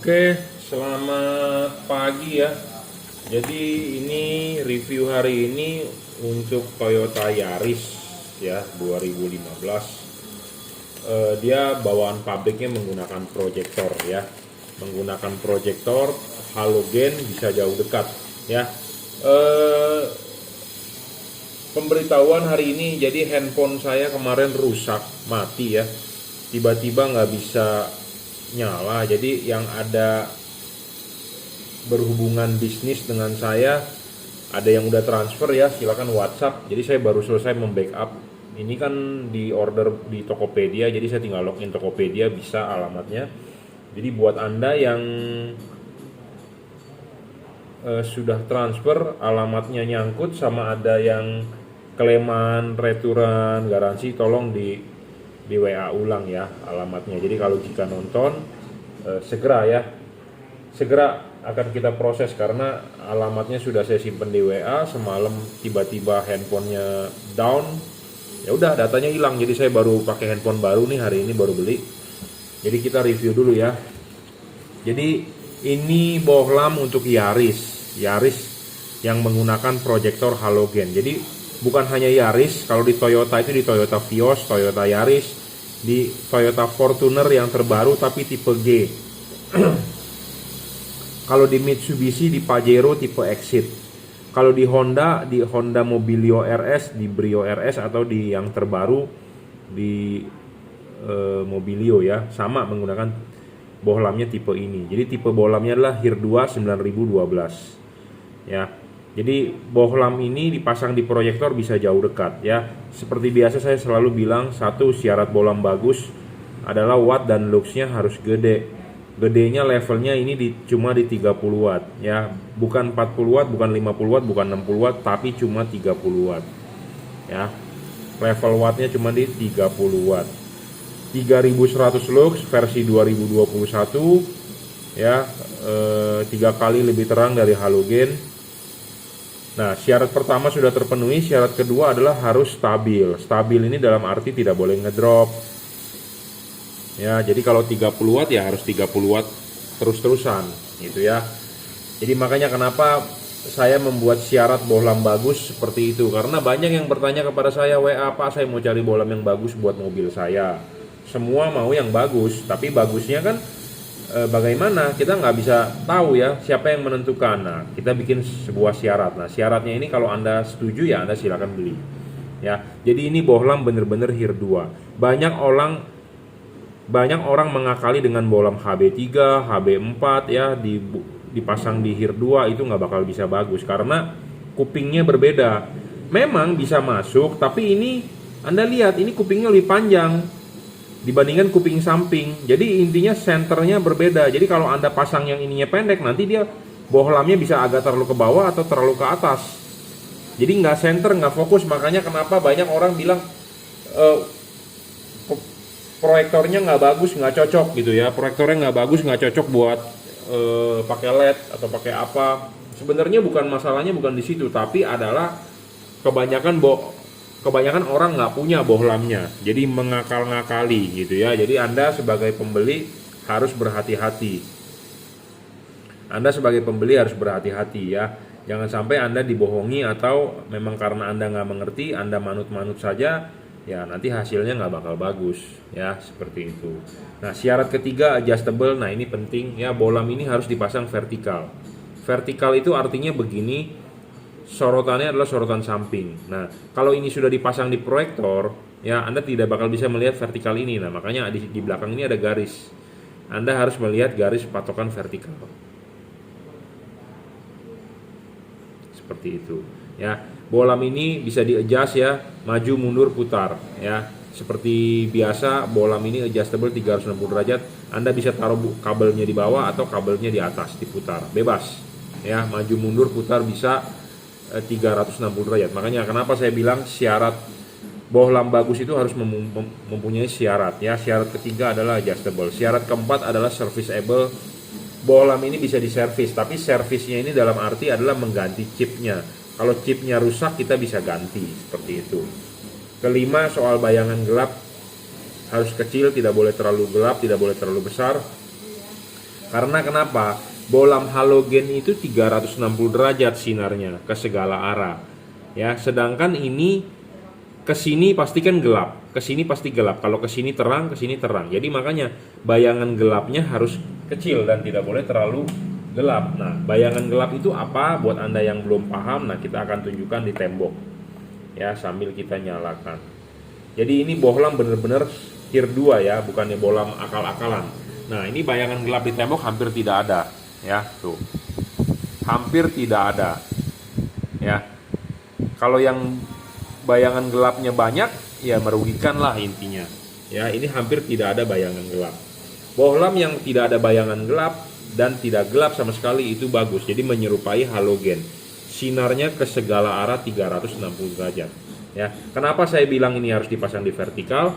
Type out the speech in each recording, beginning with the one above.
Oke, selamat pagi ya. Jadi ini review hari ini untuk Toyota Yaris ya 2015. Dia bawaan pabriknya menggunakan proyektor ya. Menggunakan proyektor halogen bisa jauh dekat ya. Pemberitahuan hari ini, jadi handphone saya kemarin rusak, mati ya. Tiba-tiba nggak bisa nyala, jadi yang ada berhubungan bisnis dengan saya ada yang udah transfer ya, silakan WhatsApp. Jadi saya baru selesai membackup ini kan di order di Tokopedia, jadi saya tinggal login Tokopedia, bisa alamatnya. Jadi buat anda yang sudah transfer, alamatnya nyangkut sama ada yang klaiman, returan, garansi, tolong di WA ulang ya alamatnya. Jadi kalau jika nonton segera akan kita proses karena alamatnya sudah saya simpen di WA. Semalam tiba-tiba handphonenya down, ya udah datanya hilang. Jadi saya baru pakai handphone baru nih, hari ini baru beli. Jadi kita review dulu ya. Jadi ini bohlam untuk Yaris yang menggunakan proyektor halogen. Jadi bukan hanya Yaris, kalau di Toyota itu di Toyota Vios, Toyota Yaris, di Toyota Fortuner yang terbaru tapi tipe G. Kalau di Mitsubishi di Pajero tipe Exit. Kalau di Honda Mobilio RS, di Brio RS, atau di yang terbaru di Mobilio ya, sama menggunakan bohlamnya tipe ini. Jadi tipe bohlamnya adalah HIR2 9012 ya. Jadi bohlam ini dipasang di proyektor bisa jauh dekat ya. Seperti biasa saya selalu bilang, satu, syarat bohlam bagus adalah watt dan luxnya harus gede. Gedenya levelnya ini cuma di 30 watt ya. Bukan 40 watt, bukan 50 watt, bukan 60 watt, tapi cuma 30 watt. Ya. Level wattnya cuma di 30 watt. 3100 lux versi 2021 ya, 3 kali lebih terang dari halogen. Nah, syarat pertama sudah terpenuhi, syarat kedua adalah harus stabil. Stabil ini dalam arti tidak boleh ngedrop. Ya, jadi kalau 30 watt ya harus 30 watt terus-terusan gitu ya. Jadi makanya kenapa saya membuat syarat bohlam bagus seperti itu, karena banyak yang bertanya kepada saya, WA, Pak, saya mau cari bohlam yang bagus buat mobil saya. Semua mau yang bagus, tapi bagusnya kan bagaimana, kita nggak bisa tahu ya siapa yang menentukan. Nah, kita bikin sebuah syarat. Nah, syaratnya ini kalau anda setuju ya anda silakan beli ya. Jadi ini bohlam bener-bener HIR2. Banyak orang mengakali dengan bohlam HB3, HB4 ya, dipasang di HIR2 itu nggak bakal bisa bagus karena kupingnya berbeda. Memang bisa masuk, tapi ini anda lihat ini kupingnya lebih panjang dibandingkan kuping samping. Jadi intinya senternya berbeda. Jadi kalau anda pasang yang ininya pendek, nanti dia bohlamnya bisa agak terlalu ke bawah atau terlalu ke atas. Jadi nggak center, nggak fokus. Makanya kenapa banyak orang bilang proyektornya nggak bagus, nggak cocok gitu ya. Proyektornya nggak bagus, nggak cocok buat pakai LED atau pakai apa. Sebenarnya masalahnya bukan di situ, tapi adalah kebanyakan orang nggak punya bohlamnya, jadi mengakal-ngakali gitu ya. Jadi anda sebagai pembeli harus berhati-hati. Ya. Jangan sampai anda dibohongi atau memang karena anda nggak mengerti, anda manut-manut saja, ya nanti hasilnya nggak bakal bagus ya, seperti itu. Nah, syarat ketiga adjustable. Nah, ini penting ya, bohlam ini harus dipasang vertikal. Vertikal itu artinya begini, sorotannya adalah sorotan samping. Nah, kalau ini sudah dipasang di proyektor, ya Anda tidak bakal bisa melihat vertikal ini. Nah, makanya di belakang ini ada garis. Anda harus melihat garis patokan vertikal. Seperti itu. Ya, bohlam ini bisa di-adjust ya, maju, mundur, putar. Ya, seperti biasa bohlam ini adjustable 360 derajat. Anda bisa taruh kabelnya di bawah atau kabelnya di atas, diputar, bebas. Ya, maju, mundur, putar bisa 360 derajat. Makanya kenapa saya bilang syarat bohlam bagus itu harus mempunyai syarat ya. Syarat ketiga adalah adjustable. Syarat keempat adalah serviceable. Bohlam ini bisa diservis, tapi servisnya ini dalam arti adalah mengganti chipnya. Kalau chipnya rusak kita bisa ganti, seperti itu. Kelima, soal bayangan gelap harus kecil, tidak boleh terlalu gelap, tidak boleh terlalu besar. Karena kenapa? Bohlam halogen itu 360 derajat sinarnya ke segala arah. Ya, sedangkan ini ke sini pasti kan gelap, ke sini pasti gelap. Kalau ke sini terang, ke sini terang. Jadi makanya bayangan gelapnya harus kecil dan tidak boleh terlalu gelap. Nah, bayangan gelap itu apa? Buat Anda yang belum paham, nah kita akan tunjukkan di tembok. Ya, sambil kita nyalakan. Jadi ini bohlam bener-bener tier 2 ya, bukannya bohlam akal-akalan. Nah, ini bayangan gelap di tembok hampir tidak ada, ya, tuh. Hampir tidak ada. Ya. Kalau yang bayangan gelapnya banyak, ya merugikan lah intinya. Ya, ini hampir tidak ada bayangan gelap. Bohlam yang tidak ada bayangan gelap dan tidak gelap sama sekali itu bagus. Jadi menyerupai halogen. Sinarnya ke segala arah 360 derajat. Ya, kenapa saya bilang ini harus dipasang di vertikal?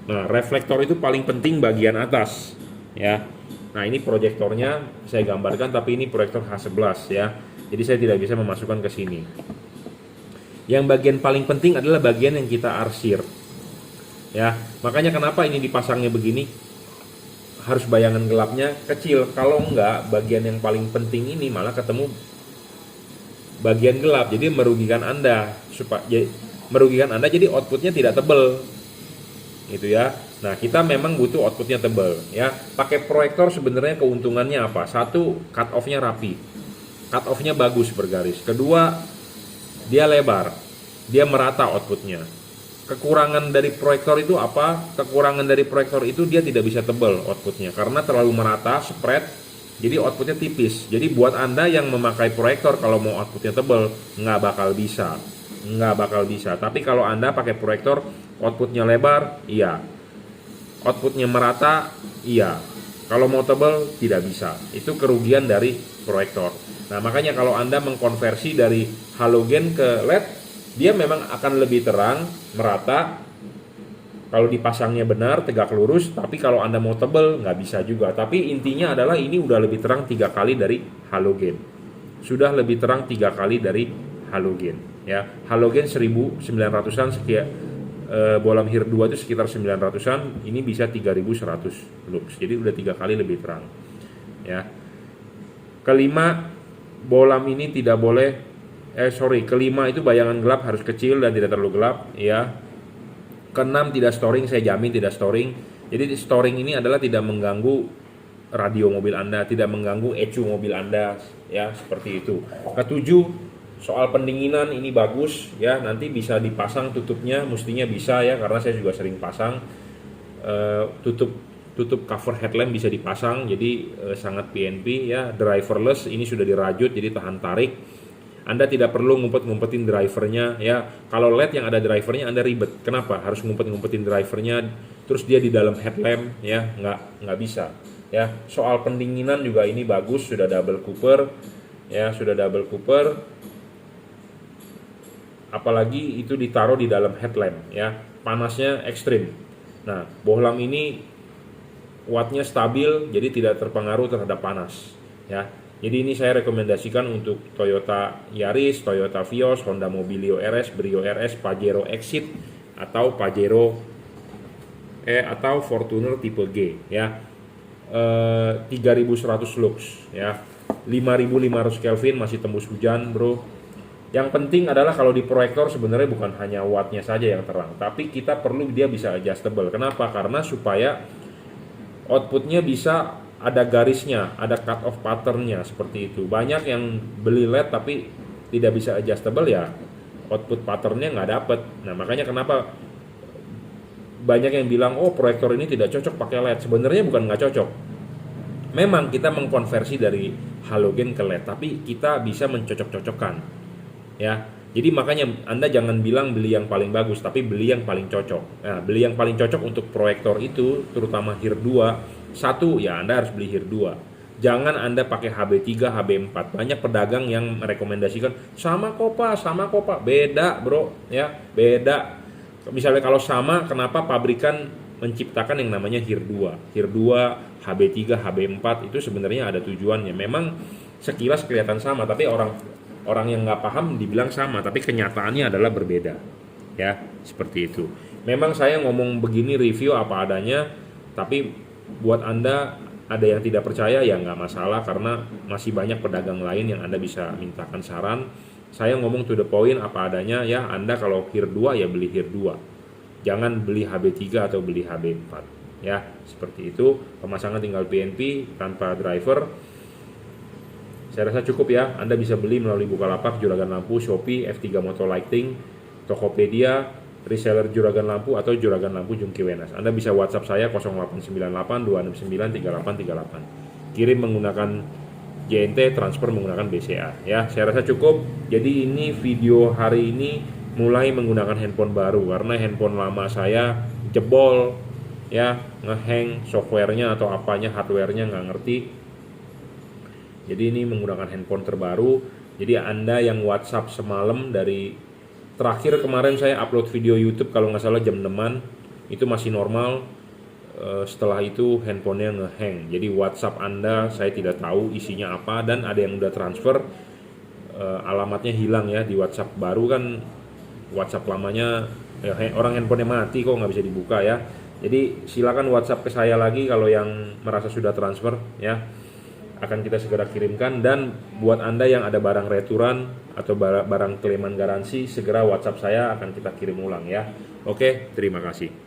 Nah, reflektor itu paling penting bagian atas. Ya, nah ini proyektornya saya gambarkan, tapi ini proyektor H11 ya. Jadi saya tidak bisa memasukkan ke sini. Yang bagian paling penting adalah bagian yang kita arsir. Ya, makanya kenapa ini dipasangnya begini? Harus bayangan gelapnya kecil. Kalau enggak, bagian yang paling penting ini malah ketemu bagian gelap. Jadi merugikan Anda jadi outputnya tidak tebal. Gitu ya. Nah, kita memang butuh outputnya tebal ya. Pakai proyektor sebenarnya keuntungannya apa? Satu, cut off-nya rapi. Cut off-nya bagus bergaris. Kedua, dia lebar. Dia merata outputnya. Kekurangan dari proyektor itu apa? Kekurangan dari proyektor itu dia tidak bisa tebal outputnya karena terlalu merata, spread. Jadi outputnya tipis. Jadi buat Anda yang memakai proyektor kalau mau outputnya tebal nggak bakal bisa. Tapi kalau Anda pakai proyektor outputnya lebar, iya. Outputnya merata, iya. Kalau mau tebal, tidak bisa. Itu kerugian dari proyektor. Nah, makanya kalau Anda mengkonversi dari halogen ke LED, dia memang akan lebih terang, merata. Kalau dipasangnya benar, tegak lurus. Tapi kalau Anda mau tebal, nggak bisa juga. Tapi intinya adalah ini udah lebih terang 3 kali dari halogen. Sudah lebih terang 3 kali dari halogen. Ya, halogen 1900-an sekian. Bohlam HIR 2 itu sekitar 900-an, ini bisa 3100 lux. Jadi udah 3 kali lebih terang. Ya. Kelima, bohlam ini tidak boleh kelima itu bayangan gelap harus kecil dan tidak terlalu gelap, ya. Keenam, tidak storing, saya jamin tidak storing. Jadi storing ini adalah tidak mengganggu radio mobil Anda, tidak mengganggu ECU mobil Anda, ya, seperti itu. Ketujuh, soal pendinginan ini bagus ya, nanti bisa dipasang tutupnya, mestinya bisa ya, karena saya juga sering pasang. Tutup cover headlamp bisa dipasang, jadi sangat PNP ya. Driverless ini sudah dirajut jadi tahan tarik. Anda tidak perlu ngumpet-ngumpetin drivernya ya. Kalau LED yang ada drivernya Anda ribet. Kenapa? Harus ngumpet-ngumpetin drivernya terus dia di dalam headlamp ya, nggak bisa ya. Soal pendinginan juga ini bagus, sudah double cooper ya, apalagi itu ditaruh di dalam headlamp ya, panasnya ekstrim. Nah, bohlam ini wattnya stabil, jadi tidak terpengaruh terhadap panas ya. Jadi ini saya rekomendasikan untuk Toyota Yaris, Toyota Vios, Honda Mobilio RS, Brio RS, Pajero Exit atau atau Fortuner tipe G ya. 3100 lux ya. 5500 Kelvin masih tembus hujan, bro. Yang penting adalah kalau di proyektor sebenarnya bukan hanya wattnya saja yang terang, tapi kita perlu dia bisa adjustable. Kenapa? Karena supaya outputnya bisa ada garisnya, ada cut off patternnya seperti itu. Banyak yang beli LED tapi tidak bisa adjustable ya, output patternnya nggak dapet. Nah, makanya kenapa banyak yang bilang oh proyektor ini tidak cocok pakai LED. Sebenarnya bukan nggak cocok. Memang kita mengkonversi dari halogen ke LED, tapi kita bisa mencocok-cocokkan. Ya, jadi makanya Anda jangan bilang beli yang paling bagus, tapi beli yang paling cocok. Nah, beli yang paling cocok untuk proyektor itu, terutama HIR 2, satu ya Anda harus beli HIR 2. Jangan Anda pakai HB3, HB4. Banyak pedagang yang merekomendasikan sama kok Pak, beda bro, ya beda. Misalnya kalau sama, kenapa pabrikan menciptakan yang namanya HIR 2? HIR 2, HB3, HB4 itu sebenarnya ada tujuannya. Memang sekilas kelihatan sama, tapi orang yang nggak paham dibilang sama, tapi kenyataannya adalah berbeda ya, seperti itu. Memang saya ngomong begini review apa adanya, tapi buat Anda ada yang tidak percaya ya nggak masalah, karena masih banyak pedagang lain yang Anda bisa mintakan saran. Saya ngomong to the point apa adanya ya. Anda kalau HIR 2 ya beli HIR 2, jangan beli HB3 atau beli HB4 ya, seperti itu. Pemasangan tinggal PNP tanpa driver. Saya rasa cukup ya. Anda bisa beli melalui Bukalapak, Juragan Lampu, Shopee, F3 Motor Lighting, Tokopedia, reseller Juragan Lampu, atau Juragan Lampu Jungki Wenas. Anda bisa WhatsApp saya 0898 269 3838. Kirim menggunakan JNT, transfer menggunakan BCA ya. Saya rasa cukup. Jadi ini video hari ini mulai menggunakan handphone baru karena handphone lama saya jebol ya, ngehang softwarenya atau apanya, hardwarenya nggak ngerti. Jadi ini menggunakan handphone terbaru. Jadi Anda yang WhatsApp semalam, dari terakhir kemarin saya upload video YouTube kalau nggak salah jam 6-an, itu masih normal. Setelah itu handphonenya ngehang. Jadi WhatsApp Anda saya tidak tahu isinya apa, dan ada yang udah transfer, alamatnya hilang ya. Di WhatsApp baru kan WhatsApp lamanya ya, orang handphonenya mati kok nggak bisa dibuka ya. Jadi silakan WhatsApp ke saya lagi kalau yang merasa sudah transfer ya, akan kita segera kirimkan. Dan buat Anda yang ada barang returan atau barang klaiman garansi, segera WhatsApp saya, akan kita kirim ulang ya. Oke, terima kasih.